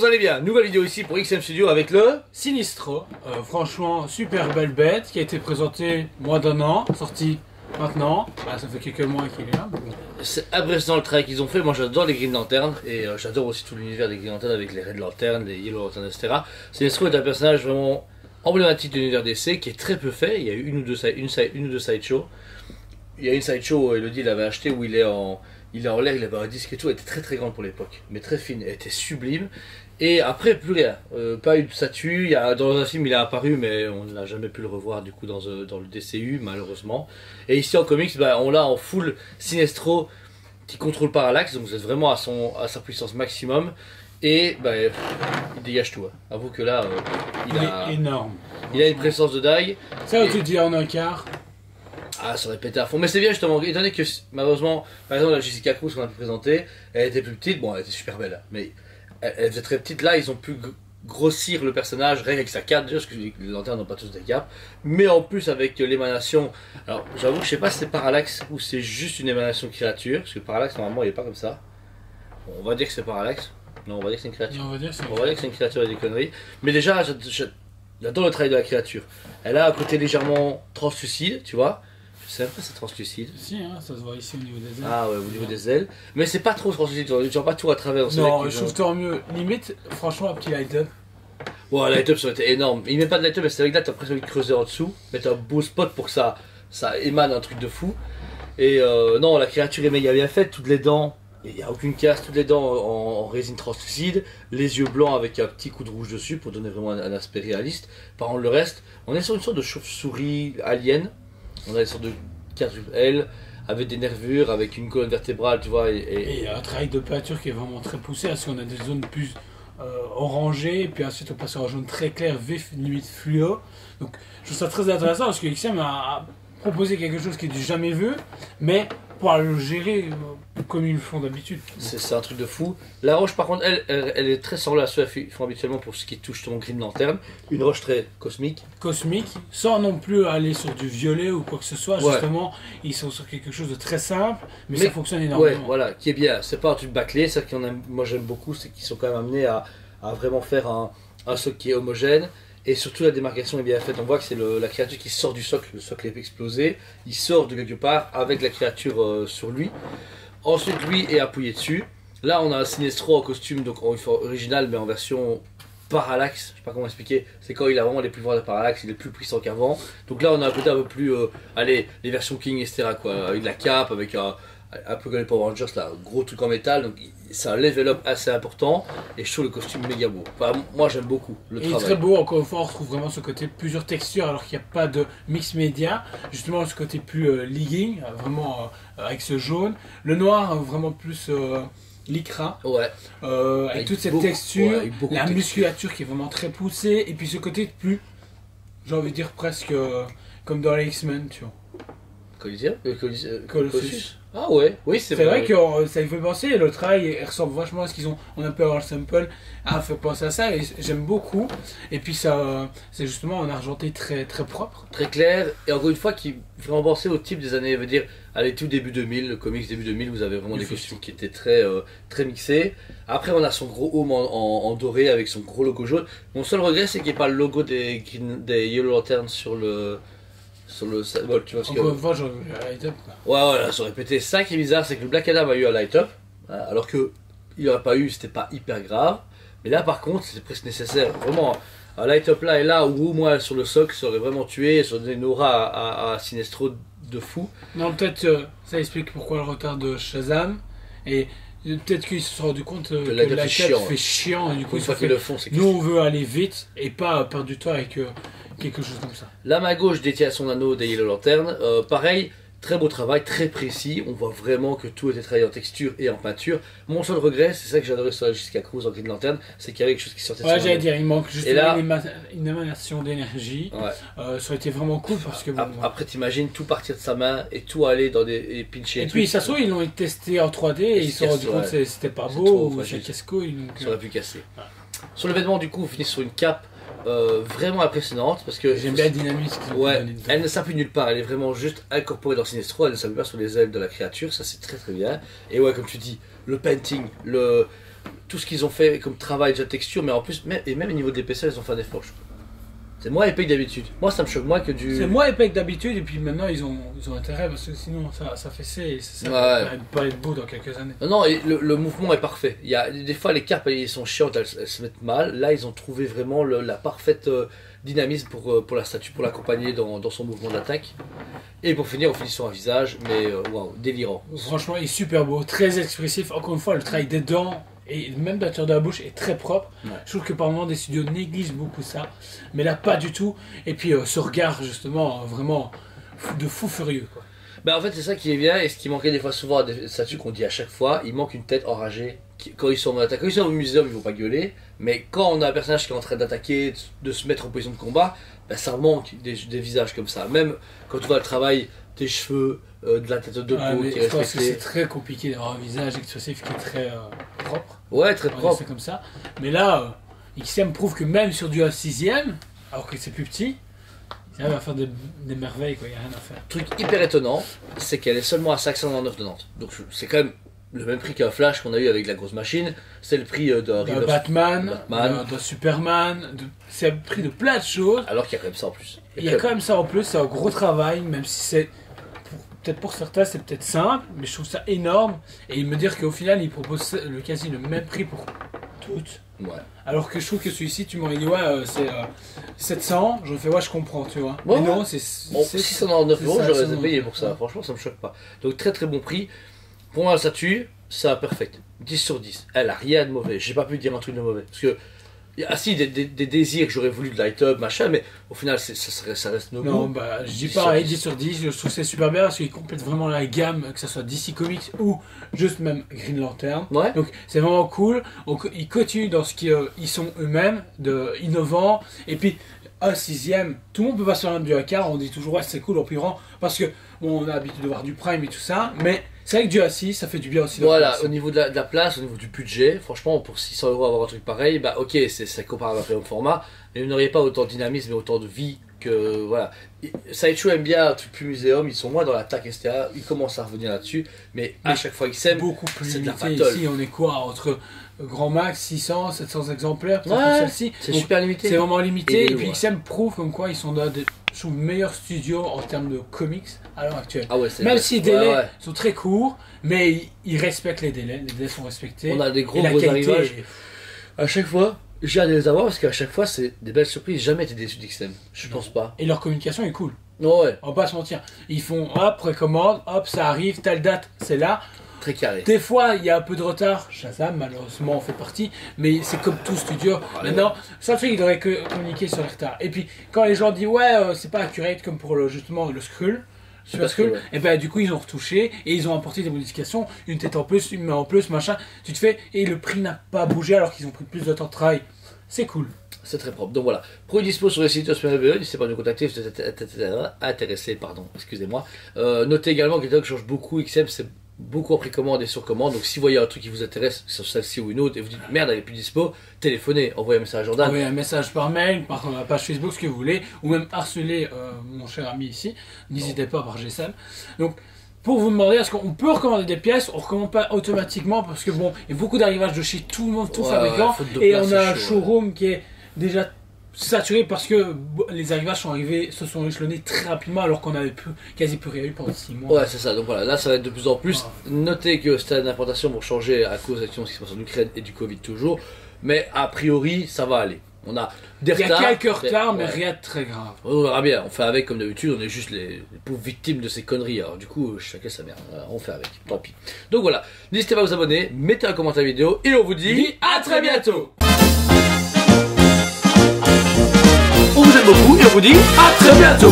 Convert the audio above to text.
vous allez bien? Nouvelle vidéo ici pour XM Studio avec le Sinistro. Franchement, super belle bête qui a été présentée moins d'un an, sorti maintenant. Bah, ça fait quelques mois qu'il est là. Bon. C'est impressionnant le travail qu'ils ont fait. Moi j'adore les Green Lantern et j'adore aussi tout l'univers des Green Lantern avec les Red Lantern, les Yellow Lantern, etc. Sinistro est un personnage vraiment emblématique de l'univers DC qui est très peu fait. Il y a eu une ou deux sideshows. Il y a une sideshow, Elodie l'avait acheté où il est en l'air, il avait un disque et tout, elle était très très grande pour l'époque, mais très fine, elle était sublime. Et après, plus rien, pas eu de statue, dans un film il est apparu, mais on n'a jamais pu le revoir du coup dans le DCU, malheureusement. Et ici en comics, bah, on l'a en full Sinestro qui contrôle Parallax, donc vous êtes vraiment à sa puissance maximum. Et bah, il dégage tout. Hein. Avoue que là, il est énorme. Il a une présence de dingue. Ça, tu dis en un quart. Ah, ça aurait pété à fond. Mais c'est bien justement, étant donné que malheureusement, par exemple, la Jessica Cruz qu'on a pu présenter, elle était plus petite, bon, elle était super belle, hein, mais elle était très petite. Là, ils ont pu grossir le personnage, rien avec sa cape, déjà, parce que les lanternes n'ont pas tous des capes, mais en plus avec l'émanation. Alors, j'avoue que je sais pas si c'est Parallax ou c'est juste une émanation de créature, parce que Parallax, normalement, il est pas comme ça. Bon, on va dire que c'est Parallax. Non, on va dire que c'est une créature. On va dire que c'est une créature et des conneries. Mais déjà, j'adore le travail de la créature. Elle a un côté légèrement translucide, tu vois. C'est un peu c'est translucide. Si, hein, ça se voit ici au niveau des ailes. Ah ouais, au niveau des ailes. Mais c'est pas trop translucide, tu vois pas tout à travers. Non, je trouve tant mieux. Limite, franchement, un petit light-up. Ouais, light-up ça aurait été énorme. Il met pas de light-up, mais c'est avec là, t'as presque envie de creuser en dessous. Mettre un beau spot pour que ça émane un truc de fou. Et non, la créature est méga bien faite, toutes les dents. Il n'y a aucune casse, toutes les dents en résine translucide, les yeux blancs avec un petit coup de rouge dessus pour donner vraiment un aspect réaliste. Par contre, le reste, on est sur une sorte de chauve-souris alien. On a une sorte de quadruple avec des nervures, avec une colonne vertébrale, tu vois. Et un travail de peinture qui est vraiment très poussé, parce qu'on a des zones plus orangées, et puis ensuite on passe sur un jaune très clair, vif, limite fluo. Donc je trouve ça très intéressant, parce que XM a proposé quelque chose qui est du jamais vu, mais pour le gérer comme ils le font d'habitude. C'est un truc de fou. La roche par contre elle est très semblable à ceux qu'ils font habituellement pour ce qui touche ton Green Lantern. Une roche très cosmique. Cosmique, sans non plus aller sur du violet ou quoi que ce soit. Ouais. Justement, ils sont sur quelque chose de très simple, mais ça fonctionne énormément. Ouais, voilà, qui est bien. C'est pas un truc bâclé, c'est qu'on aime, moi j'aime beaucoup, c'est qu'ils sont quand même amenés à vraiment faire un socle qui est homogène. Et surtout la démarcation est bien faite, on voit que c'est la créature qui sort du socle, le socle est explosé, il sort de quelque part avec la créature sur lui. Ensuite lui est appuyé dessus. Là on a un Sinestro en costume, donc original mais en version Parallax, je sais pas comment expliquer, c'est quand il a vraiment les pouvoirs de Parallax, il est plus puissant qu'avant. Donc là on a un côté un peu plus, allez, les versions King etc quoi, avec de la cape, avec un peu comme les Power Rangers là, gros truc en métal, donc c'est un level up assez important et je trouve le costume méga beau. Enfin, moi j'aime beaucoup le travail. Il est très beau, encore une fois on retrouve vraiment ce côté plusieurs textures alors qu'il n'y a pas de mix média, justement ce côté plus legging, vraiment avec ce jaune, le noir vraiment plus lycra, ouais. avec toute cette texture, la musculature qui est vraiment très poussée et puis ce côté plus, j'ai envie de dire presque comme dans les X-Men tu vois. Colossus. Ah ouais, oui c'est vrai. C'est vrai que ça me fait penser, le travail ressemble vachement à ce qu'ils ont, on a pu avoir le sample, fait penser à ça et j'aime beaucoup. Et puis ça, c'est justement un argenté très très propre. Très clair, et encore une fois qui vraiment pensé au type des années, veut dire, allez tout début 2000, le comics début 2000, vous avez vraiment des costumes qui étaient très mixés. Après on a son gros home en doré avec son gros logo jaune. Mon seul regret c'est qu'il n'y ait pas le logo des Yellow Lantern sur le symbole, tu vois ce que... Encore une fois, j'aurais eu un light-up. Ouais, voilà, ça aurait pété. Ça qui est bizarre, c'est que le Black Adam a eu un light-up, alors que il n'aurait pas eu, c'était pas hyper grave. Mais là, par contre, c'était presque nécessaire. Vraiment, un light-up là et là, ou au moins sur le socle, ça aurait vraiment tué, ça aurait donné une aura à Sinestro de fou. Non, peut-être ça explique pourquoi le retard de Shazam. Et peut-être qu'ils se sont rendus compte que le light-up fait chiant. Et du coup, une fois qu'ils le font, c'est nous, on veut aller vite et pas perdre du temps avec quelque chose comme ça. La main gauche détient son anneau des Yellow Lantern. Pareil, très beau travail, très précis. On voit vraiment que tout était travaillé en texture et en peinture. Mon seul regret, c'est ça que j'adorais sur la Jessica Cruz en Green Lantern, c'est qu'il y avait quelque chose qui sortait de son anneau. Ouais, j'allais dire, il manque juste là, une émanation d'énergie. Ouais. Ça aurait été vraiment cool parce que... Bon, après, t'imagines tout partir de sa main et tout aller dans des pinchés. Et puis, ça se trouve, ils l'ont testé en 3D et ils se sont rendus compte que c'était pas beau ou c'est casse-couille. Ça aurait pu casser. Ouais. Sur le vêtement, du coup, on finit sur une cape vraiment impressionnante parce que j'aime bien la dynamisme. Ouais, elle ne s'appuie nulle part, elle est vraiment juste incorporée dans Sinestro, elle ne s'appuie pas sur les ailes de la créature, ça c'est très très bien. Et ouais, comme tu dis, le painting, tout ce qu'ils ont fait comme travail de texture, mais en plus, même au niveau de l'épaisseur, ils ont fait un effort, je trouve. C'est moins épais que d'habitude. Moi, ça me choque moins que du. C'est moins épais que d'habitude, et puis maintenant, ils ont intérêt, parce que sinon, ça fait et ça Ouais. va pas être beau dans quelques années. Non, et le mouvement est parfait. Il y a, des fois, les carpes, elles sont chiantes, elles se mettent mal. Là, ils ont trouvé vraiment la parfaite dynamisme pour la statue, pour l'accompagner dans son mouvement d'attaque. Et pour finir, on finit sur un visage, mais waouh, délirant. Franchement, il est super beau, très expressif. Encore une fois, le travail des dents et même de la tour de la bouche est très propre. Ouais. Je trouve que par moments, des studios négligent beaucoup ça, mais là, pas du tout. Et puis, ce regard, justement, vraiment de fou furieux, quoi. Ben en fait, c'est ça qui est bien, et ce qui manquait des fois souvent à des statues qu'on dit à chaque fois, il manque une tête enragée. Quand ils sont en attaque, quand ils sont au muséum, ils vont pas gueuler, mais quand on a un personnage qui est en train d'attaquer, de se mettre en position de combat, ben ça manque des visages comme ça. Même quand tu vois le travail des cheveux, de la tête de peau qui est je pense que c'est respectée. très compliqué d'avoir un visage expressif qui est très propre. Ouais, très On va propre. laisser comme ça. Mais là, XM prouve que même sur du 6ème, alors que c'est plus petit, ils arrivent à faire des merveilles, quoi. Il n'y a rien à faire. Truc hyper étonnant, c'est qu'elle est seulement à 599 de Nantes. Donc c'est quand même le même prix qu'un Flash qu'on a eu avec la grosse machine. C'est le prix d'un River- Batman, Batman. de Superman, c'est le prix de plein de choses. Alors qu'il y a quand même ça en plus. Il y a quand même ça en plus, c'est un gros travail, même si c'est. Peut-être pour certains, c'est peut-être simple, mais je trouve ça énorme. Et me dire qu'au final, ils proposent quasi le même prix pour toutes. Ouais. Alors que je trouve que celui-ci, tu m'aurais dit, ouais, c'est 700. J'aurais fait, ouais, je comprends, tu vois. Ouais, mais ouais. non, c'est. Bon, c'est- 699 c'est euros, ça, j'aurais 699. payé pour ça. Franchement, ça me choque pas. Donc, très très bon prix. Pour moi, la statue, ça perfect. 10 sur 10. Elle a rien de mauvais. J'ai pas pu dire un truc de mauvais. Parce que, ah si, des désirs que j'aurais voulu de light up, machin, mais au final, ça reste nos Non, goûts. bah, je dis 10 pareil, sur 10 sur 10, je trouve que c'est super bien parce qu'il complète vraiment la gamme, que ce soit DC Comics ou juste même Green Lantern. Ouais. Donc c'est vraiment cool. Ils continuent dans ce qu'ils sont eux-mêmes, de innovants. Et puis, un 6ème, tout le monde peut passer sur un du A4, on dit toujours ouais c'est cool en plus grand, parce que bon, on a l'habitude de voir du Prime et tout ça, mais c'est vrai que du A6, ça fait du bien aussi. Voilà, au niveau de la place, au niveau du budget, franchement, pour 600 euros avoir un truc pareil, bah ok, c'est comparable à un format, mais vous n'auriez pas autant de dynamisme et autant de vie que. Voilà. Sideshow aime bien un truc plus muséum, ils sont moins dans l'attaque, etc. Ils commencent à revenir là-dessus, mais à chaque fois qu'ils s'aiment, beaucoup plus c'est de la limité. battle. Ici, on est quoi entre grand max 600, 700 exemplaires, peut-être Ouais, comme celle-ci. c'est Donc, super limité. c'est vraiment limité. Et, Et puis ouais. XM prouve comme quoi ils sont dans des je trouve, meilleurs studios en termes de comics à l'heure actuelle. Ah ouais, c'est Même vrai. si les délais Ouais, ouais. sont très courts, mais ils respectent les délais sont respectés. On a des gros Et la qualité arrivages. est- À chaque fois, j'ai hâte de les avoir parce qu'à chaque fois, c'est des belles surprises. Jamais été déçu d'XM. Je pense pas. Et leur communication est cool. Non, ouais, On va pas se mentir. Ils font hop, précommande, hop, ça arrive, telle date, c'est là. très carré. Des fois, il y a un peu de retard. Shazam, malheureusement, en fait partie. Mais c'est comme tout studio. Allez. Maintenant, ça fait qu'il devrait communiquer sur les retards. Et puis, quand les gens disent, ouais, c'est pas accurate comme pour justement le Skrull. Sur pas le Skrull, Skrull, ouais. et ben du coup, ils ont retouché et ils ont apporté des modifications. Une tête en plus, une main en plus, machin. Tu te fais. Et le prix n'a pas bougé alors qu'ils ont pris plus de temps de travail. C'est cool. C'est très propre. Donc voilà. Produit dispo sur les sites HSMBE. N'hésitez pas à nous contacter si vous êtes intéressé. Pardon, excusez-moi. Notez également que les talks changent beaucoup. XM, c'est beaucoup en précommande et sur commande. Donc si vous voyez un truc qui vous intéresse, sur celle-ci ou une autre, et vous dites merde, elle est plus dispo, téléphonez, envoyez un message à Jordan. Envoyez un message par mail, par la page Facebook, ce que vous voulez, ou même harceler mon cher ami ici. N'hésitez pas par GSM. Donc, pour vous demander, est-ce qu'on peut recommander des pièces? On ne recommande pas automatiquement parce que bon, il y a beaucoup d'arrivages de chez tout le monde, tout Ouais, fabricant, ouais, faute de et place, on a c'est un chaud, showroom qui est déjà saturé parce que les arrivages sont arrivés, se sont échelonnés très rapidement alors qu'on avait quasi plus rien eu pendant 6 mois. Ouais, c'est ça. Donc voilà, là, ça va être de plus en plus. Notez que stade d'importation vont changer à cause de ce qui se passe en Ukraine et du Covid toujours. Mais a priori, ça va aller. On a des Il y a retards. quelques retards, mais ouais. rien de très grave. On verra bien, on fait avec comme d'habitude, on est juste les pauvres victimes de ces conneries. Alors du coup, chacun sa merde, voilà, on fait avec, tant pis. Donc voilà, n'hésitez pas à vous abonner, mettez un commentaire vidéo et on vous dit à très bientôt. On vous aime beaucoup et on vous dit à très bientôt.